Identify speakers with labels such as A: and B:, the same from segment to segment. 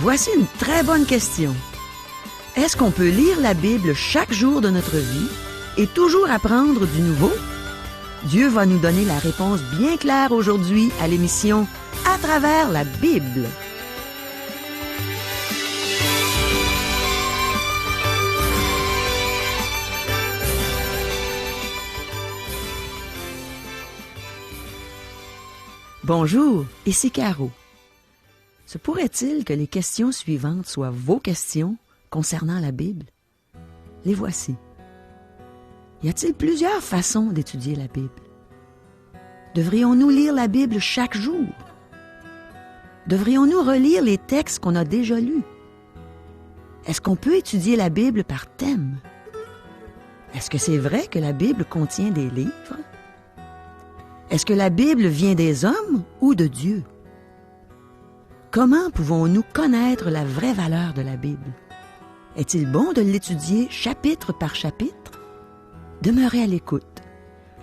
A: Voici une très bonne question. Est-ce qu'on peut lire la Bible chaque jour de notre vie et toujours apprendre du nouveau? Dieu va nous donner la réponse bien claire aujourd'hui à l'émission À travers la Bible. Bonjour, ici Caro. Se pourrait-il que les questions suivantes soient vos questions concernant la Bible? Les voici. Y a-t-il plusieurs façons d'étudier la Bible? Devrions-nous lire la Bible chaque jour? Devrions-nous relire les textes qu'on a déjà lus? Est-ce qu'on peut étudier la Bible par thème? Est-ce que c'est vrai que la Bible contient des livres? Est-ce que la Bible vient des hommes ou de Dieu? Comment pouvons-nous connaître la vraie valeur de la Bible? Est-il bon de l'étudier chapitre par chapitre? Demeurez à l'écoute.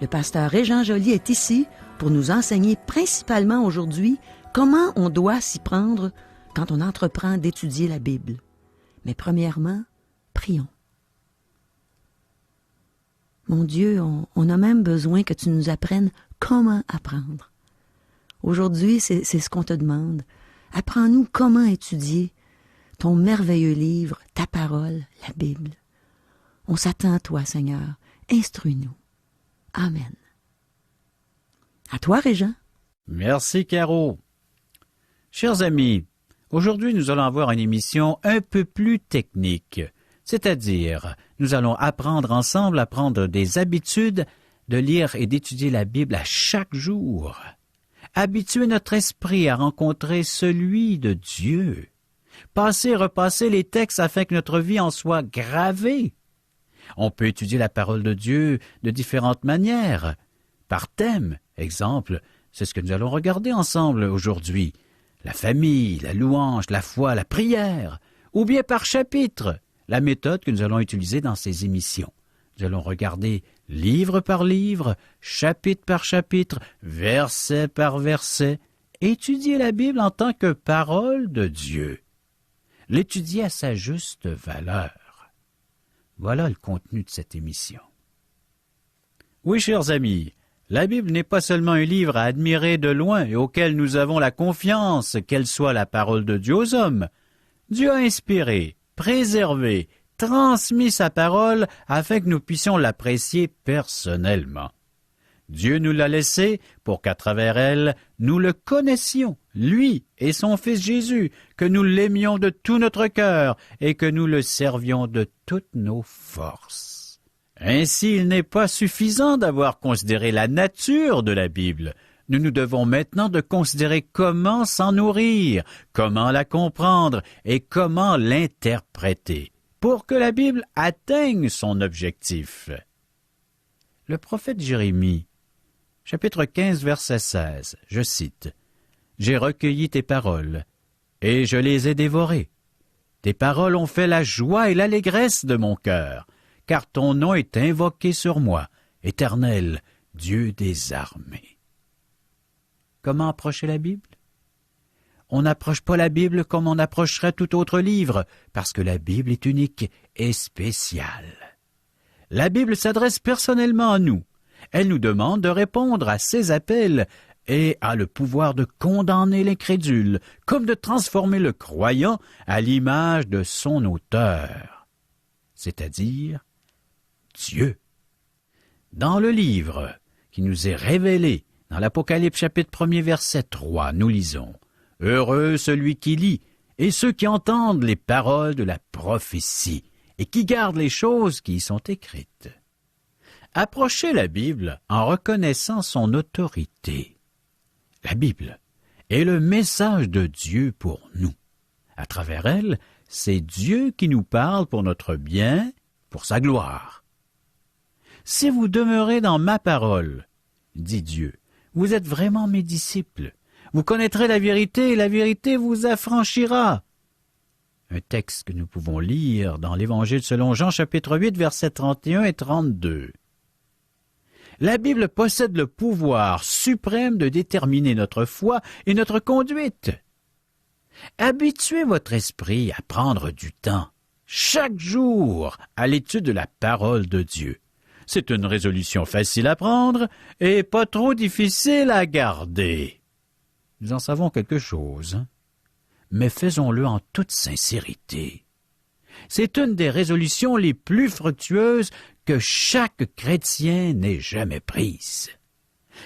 A: Le pasteur Régent Joly est ici pour nous enseigner principalement aujourd'hui comment on doit s'y prendre quand on entreprend d'étudier la Bible. Mais premièrement, prions. Mon Dieu, on a même besoin que tu nous apprennes comment apprendre. Aujourd'hui, c'est ce qu'on te demande. Apprends-nous comment étudier ton merveilleux livre, ta parole, la Bible. On s'attend à toi, Seigneur. Instruis-nous. Amen. À toi, Régent.
B: Merci, Caro. Chers amis, aujourd'hui, nous allons avoir une émission un peu plus technique. C'est-à-dire, nous allons apprendre ensemble à prendre des habitudes de lire et d'étudier la Bible à chaque jour. Habituer notre esprit à rencontrer celui de Dieu. Passer et repasser les textes afin que notre vie en soit gravée. On peut étudier la parole de Dieu de différentes manières. Par thème, exemple, c'est ce que nous allons regarder ensemble aujourd'hui. La famille, la louange, la foi, la prière. Ou bien par chapitre, la méthode que nous allons utiliser dans ces émissions. Nous allons regarder livre par livre, chapitre par chapitre, verset par verset, étudier la Bible en tant que parole de Dieu. L'étudier à sa juste valeur. Voilà le contenu de cette émission. Oui, chers amis, la Bible n'est pas seulement un livre à admirer de loin et auquel nous avons la confiance qu'elle soit la parole de Dieu aux hommes. Dieu a inspiré, préservé, transmis sa parole afin que nous puissions l'apprécier personnellement. Dieu nous l'a laissée pour qu'à travers elle, nous le connaissions, lui et son Fils Jésus, que nous l'aimions de tout notre cœur et que nous le servions de toutes nos forces. Ainsi, il n'est pas suffisant d'avoir considéré la nature de la Bible. Nous nous devons maintenant de considérer comment s'en nourrir, comment la comprendre et comment l'interpréter, pour que la Bible atteigne son objectif. Le prophète Jérémie, chapitre 15, verset 16, je cite, « J'ai recueilli tes paroles, et je les ai dévorées. Tes paroles ont fait la joie et l'allégresse de mon cœur, car ton nom est invoqué sur moi, Éternel, Dieu des armées. » Comment approcher la Bible? On n'approche pas la Bible comme on approcherait tout autre livre, parce que la Bible est unique et spéciale. La Bible s'adresse personnellement à nous. Elle nous demande de répondre à ses appels et a le pouvoir de condamner l'incrédule, comme de transformer le croyant à l'image de son auteur, c'est-à-dire Dieu. Dans le livre qui nous est révélé, dans l'Apocalypse chapitre 1er verset 3, nous lisons « Heureux celui qui lit et ceux qui entendent les paroles de la prophétie et qui gardent les choses qui y sont écrites. » Approchez la Bible en reconnaissant son autorité. La Bible est le message de Dieu pour nous. À travers elle, c'est Dieu qui nous parle pour notre bien, pour sa gloire. « Si vous demeurez dans ma parole, dit Dieu, vous êtes vraiment mes disciples. Vous connaîtrez la vérité et la vérité vous affranchira. » Un texte que nous pouvons lire dans l'Évangile selon Jean, chapitre 8, versets 31 et 32. La Bible possède le pouvoir suprême de déterminer notre foi et notre conduite. Habituez votre esprit à prendre du temps, chaque jour, à l'étude de la parole de Dieu. C'est une résolution facile à prendre et pas trop difficile à garder. Nous en savons quelque chose, hein? Mais faisons-le en toute sincérité. C'est une des résolutions les plus fructueuses que chaque chrétien n'ait jamais prises.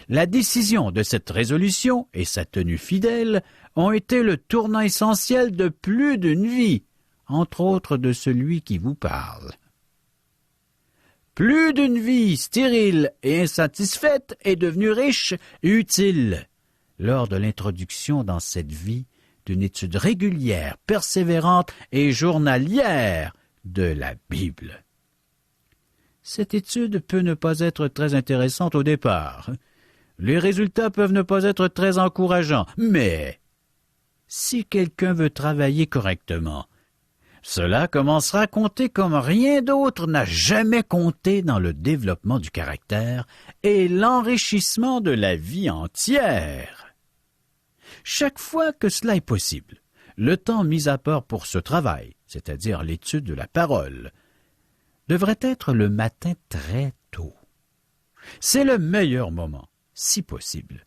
B: La décision de cette résolution et sa tenue fidèle ont été le tournant essentiel de plus d'une vie, entre autres de celui qui vous parle. Plus d'une vie stérile et insatisfaite est devenue riche et utile lors de l'introduction dans cette vie d'une étude régulière, persévérante et journalière de la Bible. Cette étude peut ne pas être très intéressante au départ. Les résultats peuvent ne pas être très encourageants, mais si quelqu'un veut travailler correctement, cela commencera à compter comme rien d'autre n'a jamais compté dans le développement du caractère et l'enrichissement de la vie entière. Chaque fois que cela est possible, le temps mis à part pour ce travail, c'est-à-dire l'étude de la parole, devrait être le matin très tôt. C'est le meilleur moment, si possible.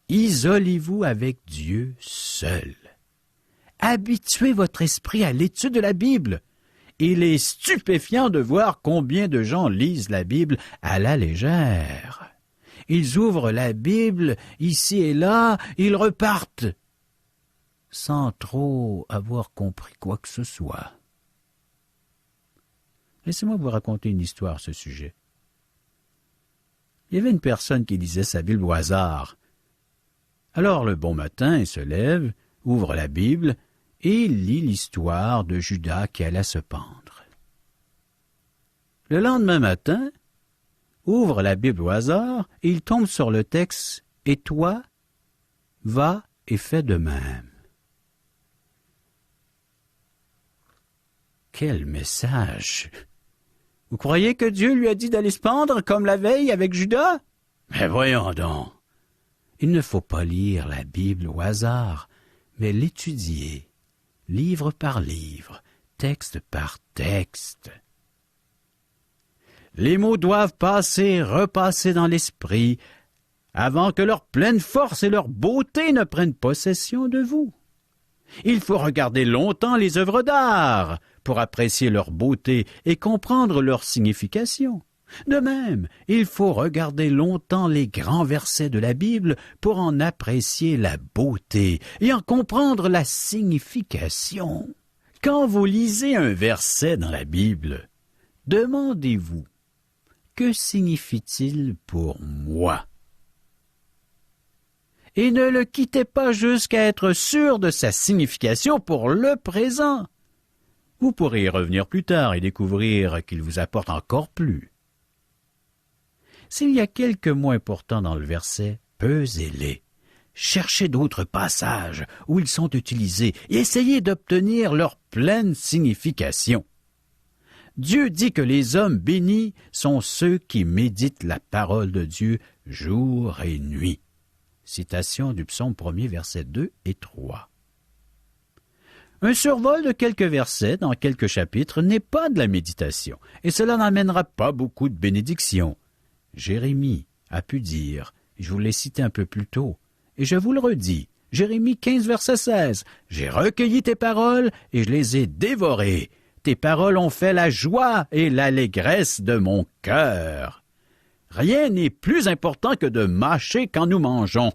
B: Isolez-vous avec Dieu seul. Habituez votre esprit à l'étude de la Bible. Il est stupéfiant de voir combien de gens lisent la Bible à la légère. Ils ouvrent la Bible ici et là, ils repartent, sans trop avoir compris quoi que ce soit. Laissez-moi vous raconter une histoire à ce sujet. Il y avait une personne qui lisait sa Bible au hasard. Alors le bon matin, il se lève, ouvre la Bible et lit l'histoire de Judas qui allait se pendre. Le lendemain matin, ouvre la Bible au hasard et il tombe sur le texte « Et toi, va et fais de même ». Quel message! Vous croyez que Dieu lui a dit d'aller se pendre comme la veille avec Judas? Mais voyons donc! Il ne faut pas lire la Bible au hasard, mais l'étudier, livre par livre, texte par texte. Les mots doivent passer, repasser dans l'esprit, avant que leur pleine force et leur beauté ne prennent possession de vous. Il faut regarder longtemps les œuvres d'art pour apprécier leur beauté et comprendre leur signification. De même, il faut regarder longtemps les grands versets de la Bible pour en apprécier la beauté et en comprendre la signification. Quand vous lisez un verset dans la Bible, demandez-vous, que signifie-t-il pour moi? Et ne le quittez pas jusqu'à être sûr de sa signification pour le présent. Vous pourrez y revenir plus tard et découvrir qu'il vous apporte encore plus. S'il y a quelques mots importants dans le verset, pesez-les. Cherchez d'autres passages où ils sont utilisés et essayez d'obtenir leur pleine signification. Dieu dit que les hommes bénis sont ceux qui méditent la parole de Dieu jour et nuit. Citation du psaume 1er, versets 2 et 3. Un survol de quelques versets dans quelques chapitres n'est pas de la méditation, et cela n'amènera pas beaucoup de bénédictions. Jérémie a pu dire, je vous l'ai cité un peu plus tôt, et je vous le redis, Jérémie 15, verset 16, « J'ai recueilli tes paroles et je les ai dévorées. Tes paroles ont fait la joie et l'allégresse de mon cœur. » Rien n'est plus important que de mâcher quand nous mangeons.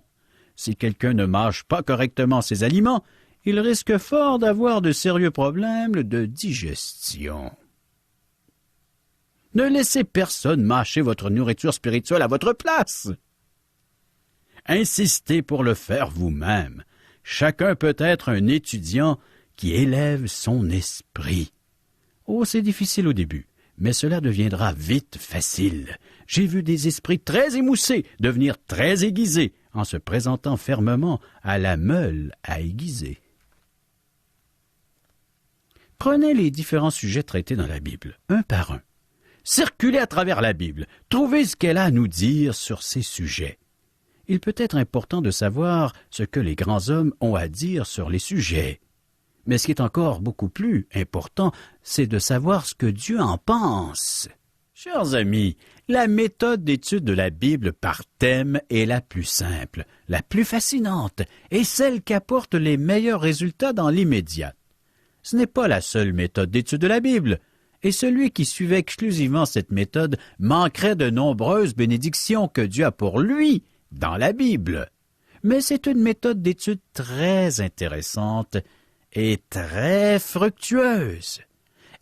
B: Si quelqu'un ne mâche pas correctement ses aliments, il risque fort d'avoir de sérieux problèmes de digestion. Ne laissez personne mâcher votre nourriture spirituelle à votre place. Insistez pour le faire vous-même. Chacun peut être un étudiant qui élève son esprit. Oh, c'est difficile au début, mais cela deviendra vite facile. J'ai vu des esprits très émoussés devenir très aiguisés en se présentant fermement à la meule à aiguiser. Prenez les différents sujets traités dans la Bible, un par un. Circulez à travers la Bible, trouvez ce qu'elle a à nous dire sur ces sujets. Il peut être important de savoir ce que les grands hommes ont à dire sur les sujets. Mais ce qui est encore beaucoup plus important, c'est de savoir ce que Dieu en pense. Chers amis, la méthode d'étude de la Bible par thème est la plus simple, la plus fascinante et celle qui apporte les meilleurs résultats dans l'immédiat. Ce n'est pas la seule méthode d'étude de la Bible, et celui qui suivait exclusivement cette méthode manquerait de nombreuses bénédictions que Dieu a pour lui dans la Bible. Mais c'est une méthode d'étude très intéressante et très fructueuse.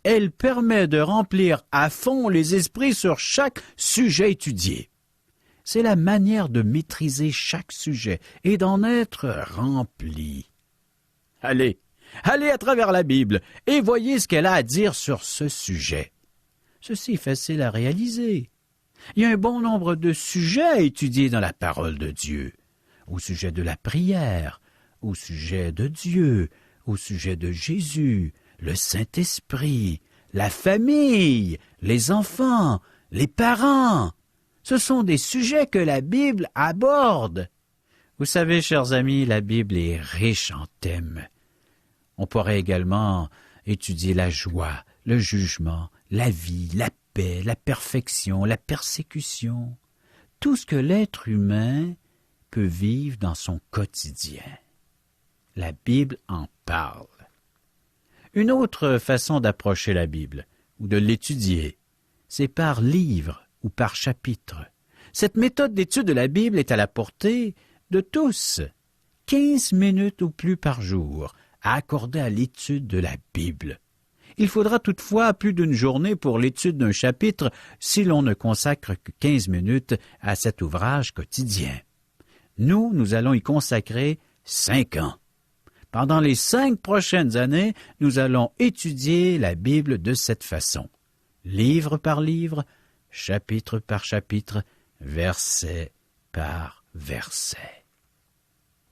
B: Elle permet de remplir à fond les esprits sur chaque sujet étudié. C'est la manière de maîtriser chaque sujet et d'en être rempli. Allez à travers la Bible et voyez ce qu'elle a à dire sur ce sujet. Ceci est facile à réaliser. Il y a un bon nombre de sujets à étudier dans la parole de Dieu. Au sujet de la prière, au sujet de Dieu, au sujet de Jésus, le Saint-Esprit, la famille, les enfants, les parents. Ce sont des sujets que la Bible aborde. Vous savez, chers amis, la Bible est riche en thèmes. On pourrait également étudier la joie, le jugement, la vie, la paix, la perfection, la persécution, tout ce que l'être humain peut vivre dans son quotidien. La Bible en parle. Une autre façon d'approcher la Bible, ou de l'étudier, c'est par livre ou par chapitre. Cette méthode d'étude de la Bible est à la portée de tous. 15 minutes ou plus par jour à accorder à l'étude de la Bible. Il faudra toutefois plus d'une journée pour l'étude d'un chapitre si l'on ne consacre que 15 minutes à cet ouvrage quotidien. Nous allons y consacrer 5 ans. Pendant les 5 prochaines années, nous allons étudier la Bible de cette façon. Livre par livre, chapitre par chapitre, verset par verset.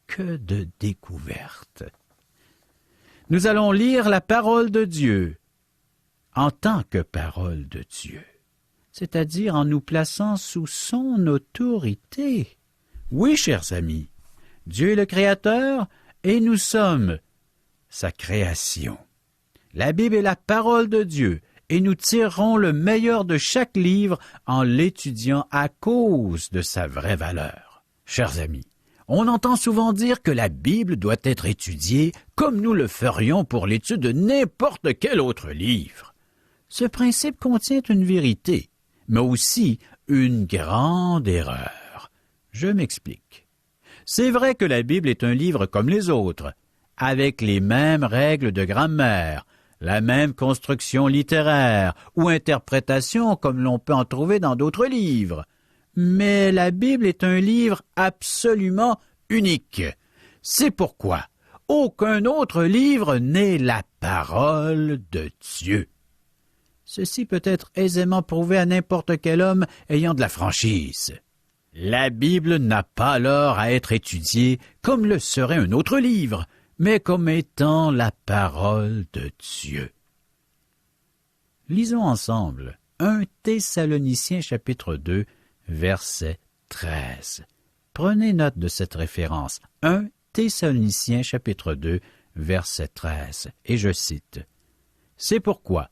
B: Que de découvertes! Nous allons lire la parole de Dieu en tant que parole de Dieu, c'est-à-dire en nous plaçant sous son autorité. Oui, chers amis, Dieu est le Créateur et nous sommes sa création. La Bible est la parole de Dieu et nous tirerons le meilleur de chaque livre en l'étudiant à cause de sa vraie valeur. Chers amis, on entend souvent dire que la Bible doit être étudiée comme nous le ferions pour l'étude de n'importe quel autre livre. Ce principe contient une vérité, mais aussi une grande erreur. Je m'explique. C'est vrai que la Bible est un livre comme les autres, avec les mêmes règles de grammaire, la même construction littéraire ou interprétation comme l'on peut en trouver dans d'autres livres. Mais la Bible est un livre absolument unique. C'est pourquoi aucun autre livre n'est la parole de Dieu. Ceci peut être aisément prouvé à n'importe quel homme ayant de la franchise. La Bible n'a pas alors à être étudiée comme le serait un autre livre, mais comme étant la parole de Dieu. Lisons ensemble 1 Thessaloniciens chapitre 2, verset 13. Prenez note de cette référence. 1 Thessaloniciens chapitre 2, verset 13. Et je cite. « C'est pourquoi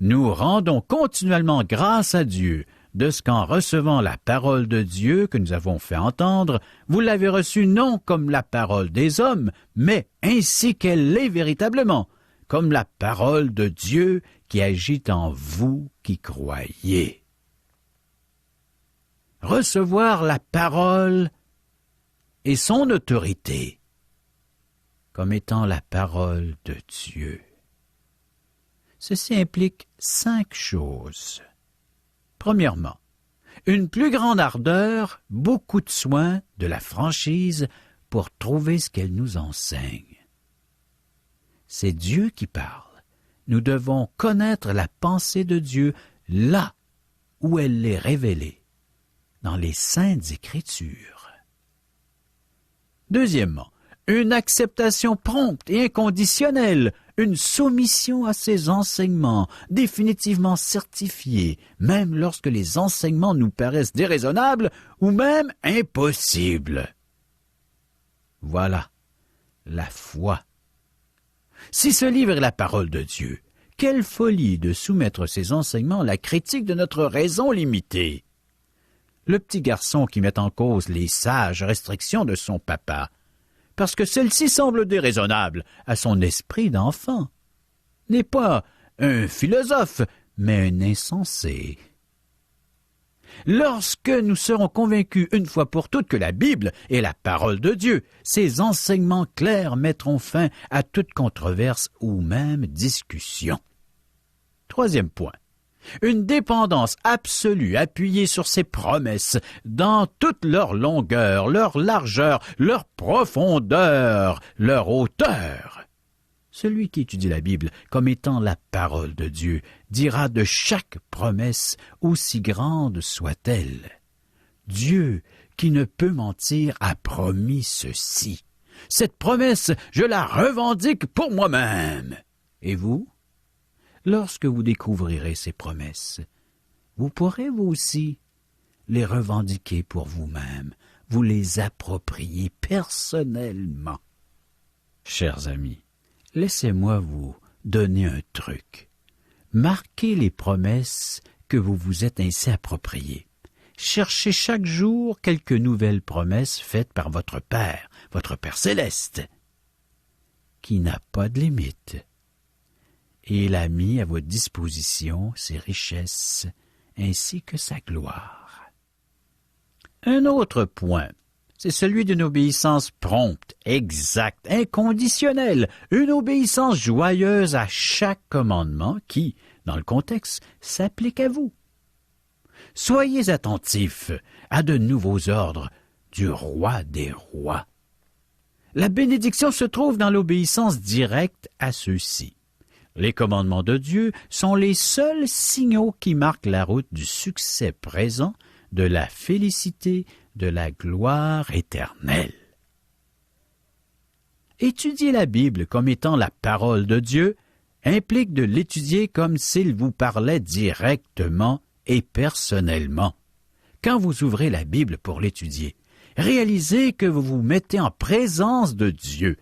B: nous rendons continuellement grâce à Dieu de ce qu'en recevant la parole de Dieu que nous avons fait entendre, vous l'avez reçue non comme la parole des hommes, mais ainsi qu'elle l'est véritablement, comme la parole de Dieu qui agit en vous qui croyez. » Recevoir la parole et son autorité comme étant la parole de Dieu. Ceci implique 5 choses. Premièrement, une plus grande ardeur, beaucoup de soin, de la franchise pour trouver ce qu'elle nous enseigne. C'est Dieu qui parle. Nous devons connaître la pensée de Dieu là où elle l'est révélée, dans les Saintes Écritures. Deuxièmement, une acceptation prompte et inconditionnelle, une soumission à ses enseignements, définitivement certifiés, même lorsque les enseignements nous paraissent déraisonnables ou même impossibles. Voilà la foi. Si ce livre est la parole de Dieu, quelle folie de soumettre ces enseignements à la critique de notre raison limitée. Le petit garçon qui met en cause les sages restrictions de son papa, parce que celle-ci semble déraisonnable à son esprit d'enfant, n'est pas un philosophe, mais un insensé. Lorsque nous serons convaincus une fois pour toutes que la Bible est la parole de Dieu, ces enseignements clairs mettront fin à toute controverse ou même discussion. Troisième point, une dépendance absolue appuyée sur ses promesses dans toute leur longueur, leur largeur, leur profondeur, leur hauteur. Celui qui étudie la Bible comme étant la parole de Dieu dira de chaque promesse, aussi grande soit-elle. Dieu, qui ne peut mentir, a promis ceci. Cette promesse, je la revendique pour moi-même. Et vous? Lorsque vous découvrirez ces promesses, vous pourrez vous aussi les revendiquer pour vous-même, vous les approprier personnellement. Chers amis, laissez-moi vous donner un truc. Marquez les promesses que vous vous êtes ainsi appropriées. Cherchez chaque jour quelques nouvelles promesses faites par votre Père céleste, qui n'a pas de limite. Et il a mis à votre disposition ses richesses ainsi que sa gloire. Un autre point, c'est celui d'une obéissance prompte, exacte, inconditionnelle, une obéissance joyeuse à chaque commandement qui, dans le contexte, s'applique à vous. Soyez attentifs à de nouveaux ordres du roi des rois. La bénédiction se trouve dans l'obéissance directe à ceux-ci. Les commandements de Dieu sont les seuls signaux qui marquent la route du succès présent, de la félicité, de la gloire éternelle. Étudier la Bible comme étant la parole de Dieu implique de l'étudier comme s'il vous parlait directement et personnellement. Quand vous ouvrez la Bible pour l'étudier, réalisez que vous vous mettez en présence de Dieu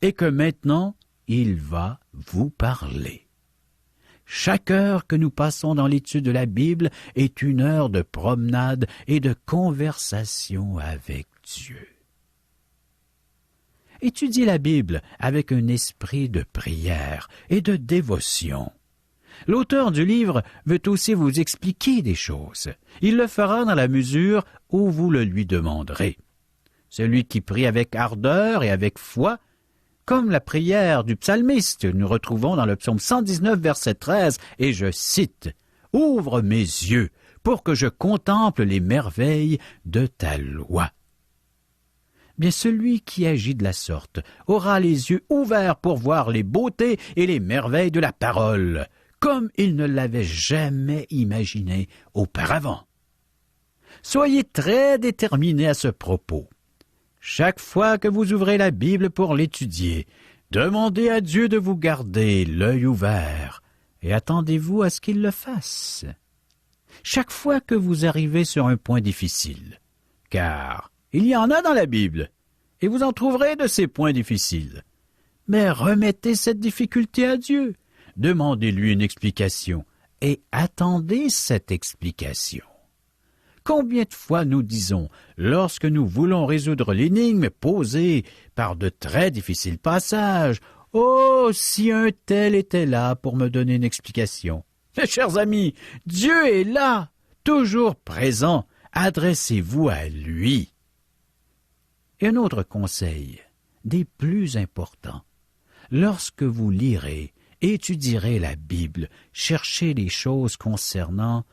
B: et que maintenant, il va vous parler. Chaque heure que nous passons dans l'étude de la Bible est une heure de promenade et de conversation avec Dieu. Étudiez la Bible avec un esprit de prière et de dévotion. L'auteur du livre veut aussi vous expliquer des choses. Il le fera dans la mesure où vous le lui demanderez. Celui qui prie avec ardeur et avec foi, comme la prière du psalmiste, nous retrouvons dans le psaume 119, verset 13, et je cite, « Ouvre mes yeux pour que je contemple les merveilles de ta loi. » Bien, celui qui agit de la sorte aura les yeux ouverts pour voir les beautés et les merveilles de la parole, comme il ne l'avait jamais imaginé auparavant. Soyez très déterminés à ce propos. Chaque fois que vous ouvrez la Bible pour l'étudier, demandez à Dieu de vous garder l'œil ouvert et attendez-vous à ce qu'il le fasse. Chaque fois que vous arrivez sur un point difficile, car il y en a dans la Bible, et vous en trouverez de ces points difficiles, mais remettez cette difficulté à Dieu, demandez-lui une explication et attendez cette explication. Combien de fois nous disons, lorsque nous voulons résoudre l'énigme posée par de très difficiles passages, « Oh, si un tel était là pour me donner une explication. » Mes chers amis, Dieu est là, toujours présent. Adressez-vous à lui. Et un autre conseil, des plus importants. Lorsque vous lirez, étudierez la Bible, cherchez les choses concernant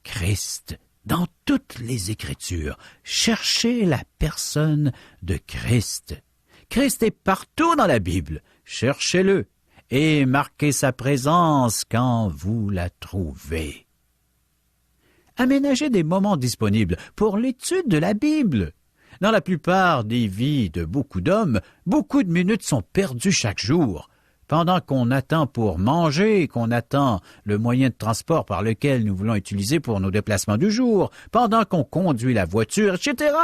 B: Christ. Dans toutes les Écritures, cherchez la personne de Christ. Christ est partout dans la Bible. Cherchez-le et marquez sa présence quand vous la trouvez. Aménagez des moments disponibles pour l'étude de la Bible. Dans la plupart des vies de beaucoup d'hommes, beaucoup de minutes sont perdues chaque jour. Pendant qu'on attend pour manger, qu'on attend le moyen de transport par lequel nous voulons utiliser pour nos déplacements du jour, pendant qu'on conduit la voiture, etc.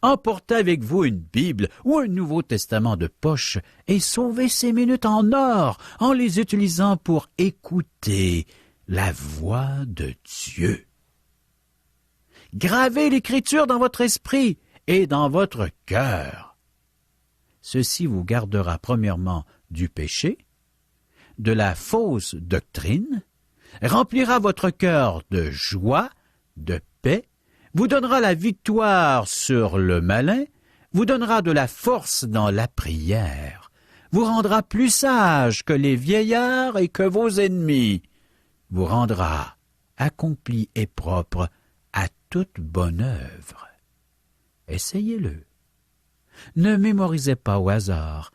B: Emportez avec vous une Bible ou un Nouveau Testament de poche et sauvez ces minutes en or en les utilisant pour écouter la voix de Dieu. Gravez l'Écriture dans votre esprit et dans votre cœur. Ceci vous gardera premièrement du péché, de la fausse doctrine, remplira votre cœur de joie, de paix, vous donnera la victoire sur le malin, vous donnera de la force dans la prière, vous rendra plus sage que les vieillards et que vos ennemis, vous rendra accompli et propre à toute bonne œuvre. Essayez-le. Ne mémorisez pas au hasard,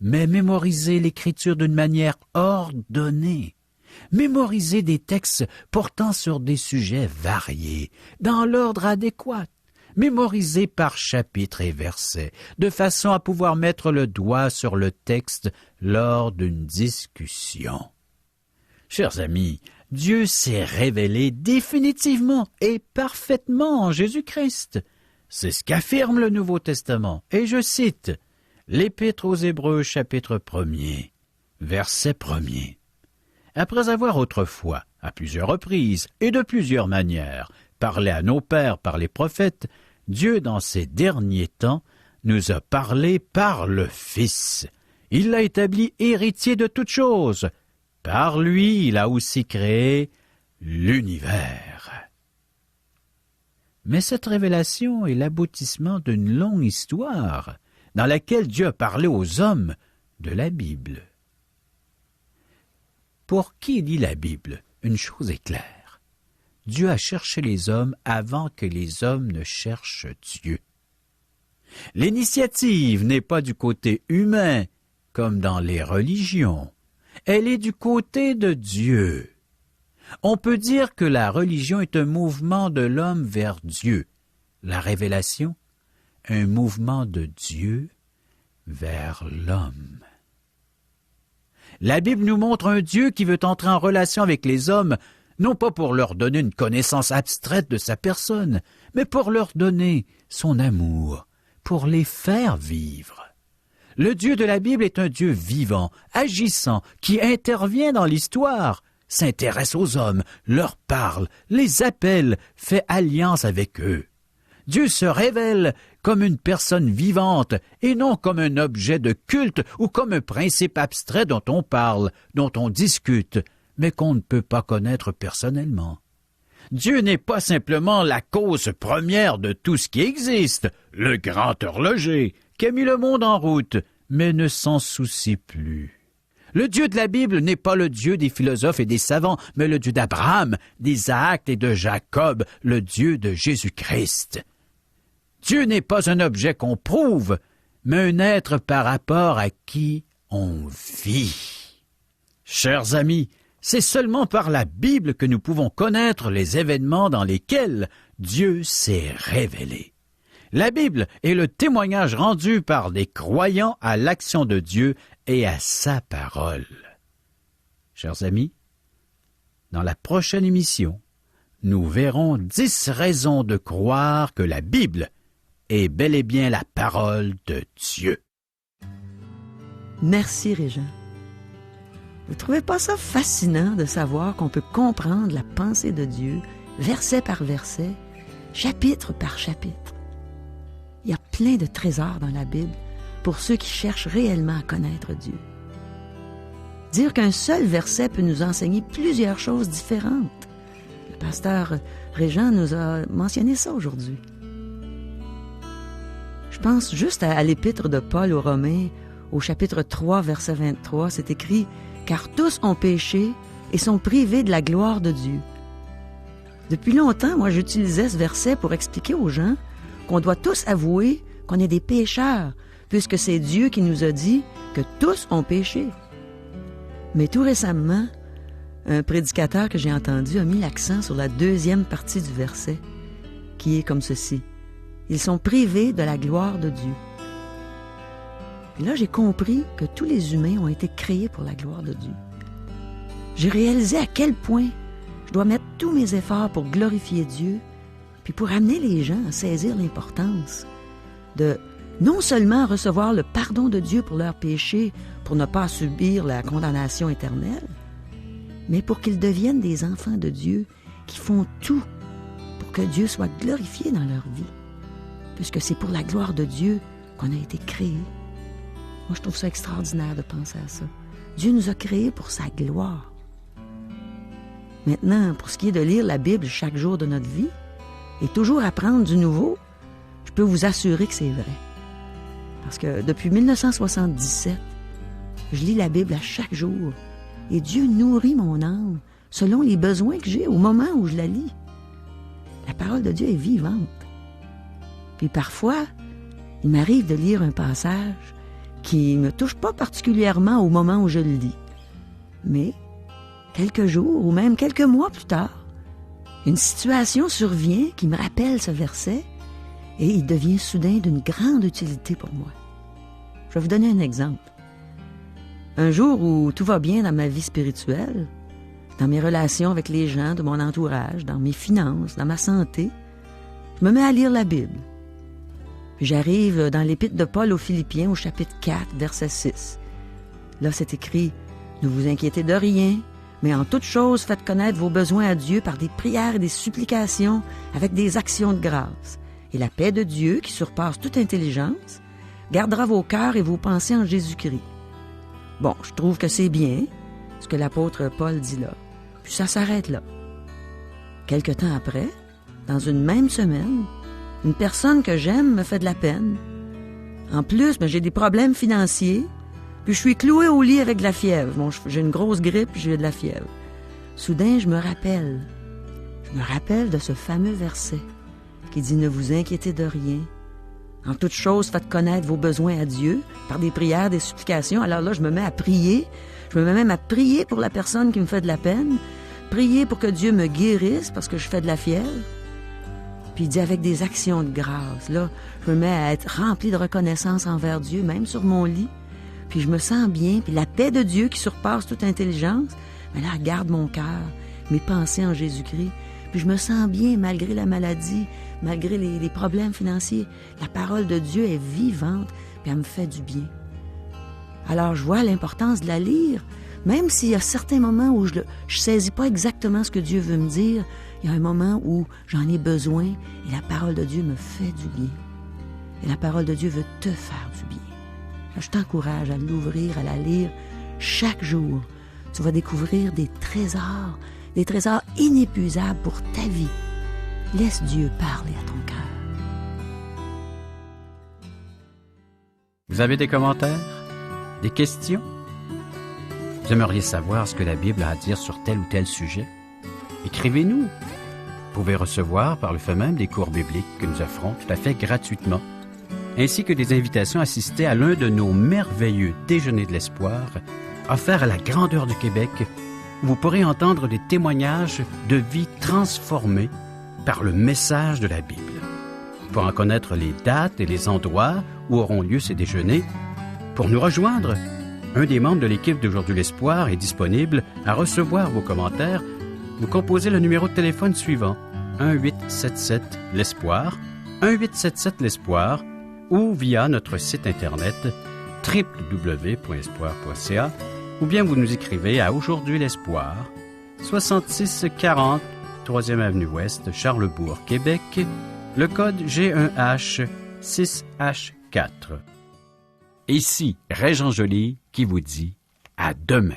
B: mais mémorisez l'Écriture d'une manière ordonnée. Mémorisez des textes portant sur des sujets variés, dans l'ordre adéquat. Mémorisez par chapitre et verset, de façon à pouvoir mettre le doigt sur le texte lors d'une discussion. Chers amis, Dieu s'est révélé définitivement et parfaitement en Jésus-Christ. C'est ce qu'affirme le Nouveau Testament, et je cite l'Épître aux Hébreux, chapitre 1er, verset 1er. Après avoir autrefois, à plusieurs reprises et de plusieurs manières, parlé à nos pères par les prophètes, Dieu, dans ces derniers temps, nous a parlé par le Fils. Il l'a établi héritier de toutes choses. Par lui, il a aussi créé l'univers. Mais cette révélation est l'aboutissement d'une longue histoire dans laquelle Dieu a parlé aux hommes de la Bible. Pour qui lit la Bible, une chose est claire. Dieu a cherché les hommes avant que les hommes ne cherchent Dieu. L'initiative n'est pas du côté humain, comme dans les religions. Elle est du côté de Dieu. On peut dire que la religion est un mouvement de l'homme vers Dieu. La révélation, un mouvement de Dieu vers l'homme. La Bible nous montre un Dieu qui veut entrer en relation avec les hommes, non pas pour leur donner une connaissance abstraite de sa personne, mais pour leur donner son amour, pour les faire vivre. Le Dieu de la Bible est un Dieu vivant, agissant, qui intervient dans l'histoire, s'intéresse aux hommes, leur parle, les appelle, fait alliance avec eux. Dieu se révèle comme une personne vivante et non comme un objet de culte ou comme un principe abstrait dont on parle, dont on discute, mais qu'on ne peut pas connaître personnellement. Dieu n'est pas simplement la cause première de tout ce qui existe, le grand horloger qui a mis le monde en route, mais ne s'en soucie plus. Le Dieu de la Bible n'est pas le Dieu des philosophes et des savants, mais le Dieu d'Abraham, d'Isaac et de Jacob, le Dieu de Jésus-Christ. Dieu n'est pas un objet qu'on prouve, mais un être par rapport à qui on vit. Chers amis, c'est seulement par la Bible que nous pouvons connaître les événements dans lesquels Dieu s'est révélé. La Bible est le témoignage rendu par des croyants à l'action de Dieu et à sa parole. Chers amis, dans la prochaine émission, nous verrons 10 raisons de croire que la Bible est bel et bien la parole de Dieu.
A: Merci, Régent. Vous ne trouvez pas ça fascinant de savoir qu'on peut comprendre la pensée de Dieu, verset par verset, chapitre par chapitre? Il y a plein de trésors dans la Bible pour ceux qui cherchent réellement à connaître Dieu. Dire qu'un seul verset peut nous enseigner plusieurs choses différentes. Le pasteur Régent nous a mentionné ça aujourd'hui. Je pense juste à l'épître de Paul aux Romains, au chapitre 3, verset 23, c'est écrit « Car tous ont péché et sont privés de la gloire de Dieu. » Depuis longtemps, moi, j'utilisais ce verset pour expliquer aux gens qu'on doit tous avouer qu'on est des pécheurs, puisque c'est Dieu qui nous a dit que tous ont péché. Mais tout récemment, un prédicateur que j'ai entendu a mis l'accent sur la deuxième partie du verset, qui est comme ceci. Ils sont privés de la gloire de Dieu. Et là, j'ai compris que tous les humains ont été créés pour la gloire de Dieu. J'ai réalisé à quel point je dois mettre tous mes efforts pour glorifier Dieu, puis pour amener les gens à saisir l'importance de non seulement recevoir le pardon de Dieu pour leurs péchés, pour ne pas subir la condamnation éternelle, mais pour qu'ils deviennent des enfants de Dieu qui font tout pour que Dieu soit glorifié dans leur vie, puisque c'est pour la gloire de Dieu qu'on a été créés. Moi, je trouve ça extraordinaire de penser à ça. Dieu nous a créés pour sa gloire. Maintenant, pour ce qui est de lire la Bible chaque jour de notre vie et toujours apprendre du nouveau, je peux vous assurer que c'est vrai. Parce que depuis 1977, je lis la Bible à chaque jour et Dieu nourrit mon âme selon les besoins que j'ai au moment où je la lis. La parole de Dieu est vivante. Puis parfois, il m'arrive de lire un passage qui ne me touche pas particulièrement au moment où je le lis. Mais quelques jours ou même quelques mois plus tard, une situation survient qui me rappelle ce verset et il devient soudain d'une grande utilité pour moi. Je vais vous donner un exemple. Un jour où tout va bien dans ma vie spirituelle, dans mes relations avec les gens de mon entourage, dans mes finances, dans ma santé, je me mets à lire la Bible. Puis j'arrive dans l'Épître de Paul aux Philippiens au chapitre 4, verset 6. Là, c'est écrit « Ne vous inquiétez de rien, mais en toute chose, faites connaître vos besoins à Dieu par des prières et des supplications avec des actions de grâce. Et la paix de Dieu, qui surpasse toute intelligence, gardera vos cœurs et vos pensées en Jésus-Christ. » Bon, je trouve que c'est bien, ce que l'apôtre Paul dit là. Puis ça s'arrête là. Quelque temps après, dans une même semaine, une personne que j'aime me fait de la peine. En plus, j'ai des problèmes financiers, puis je suis cloué au lit avec de la fièvre. Bon, j'ai une grosse grippe, puis j'ai de la fièvre. Soudain, je me rappelle de ce fameux verset qui dit « Ne vous inquiétez de rien. En toute chose, faites connaître vos besoins à Dieu par des prières, des supplications. » Alors là, je me mets à prier. Je me mets même à prier pour la personne qui me fait de la peine, prier pour que Dieu me guérisse parce que je fais de la fièvre. Puis il dit avec des actions de grâce. Là, je me mets à être rempli de reconnaissance envers Dieu, même sur mon lit. Puis je me sens bien. Puis la paix de Dieu qui surpasse toute intelligence, elle garde mon cœur, mes pensées en Jésus-Christ. Puis je me sens bien malgré la maladie, malgré les problèmes financiers. La parole de Dieu est vivante, puis elle me fait du bien. Alors je vois l'importance de la lire, même s'il y a certains moments où je saisis pas exactement ce que Dieu veut me dire. Il y a un moment où j'en ai besoin et la parole de Dieu me fait du bien. Et la parole de Dieu veut te faire du bien. Alors, je t'encourage à l'ouvrir, à la lire chaque jour. Tu vas découvrir des trésors inépuisables pour ta vie. Laisse Dieu parler à ton cœur.
B: Vous avez des commentaires? Des questions? Vous aimeriez savoir ce que la Bible a à dire sur tel ou tel sujet? Écrivez-nous. Vous pouvez recevoir par le fait même des cours bibliques que nous offrons tout à fait gratuitement, ainsi que des invitations à assister à l'un de nos merveilleux déjeuners de l'espoir, offerts à la grandeur du Québec, où vous pourrez entendre des témoignages de vie transformées par le message de la Bible. Pour en connaître les dates et les endroits où auront lieu ces déjeuners, pour nous rejoindre, un des membres de l'équipe d'Aujourd'hui l'Espoir est disponible à recevoir vos commentaires. Vous composez le numéro de téléphone suivant, 1-877-l'Espoir, 1-877-l'Espoir, ou via notre site Internet www.espoir.ca, ou bien vous nous écrivez à Aujourd'hui l'Espoir, 6640, 3e Avenue Ouest, Charlebourg, Québec, le code G1H 6H4. Ici, Régent Joly qui vous dit à demain.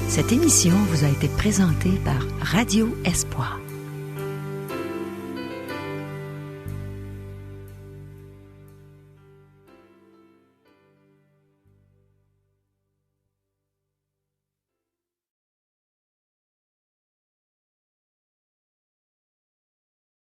A: Cette émission vous a été présentée par Radio Espoir.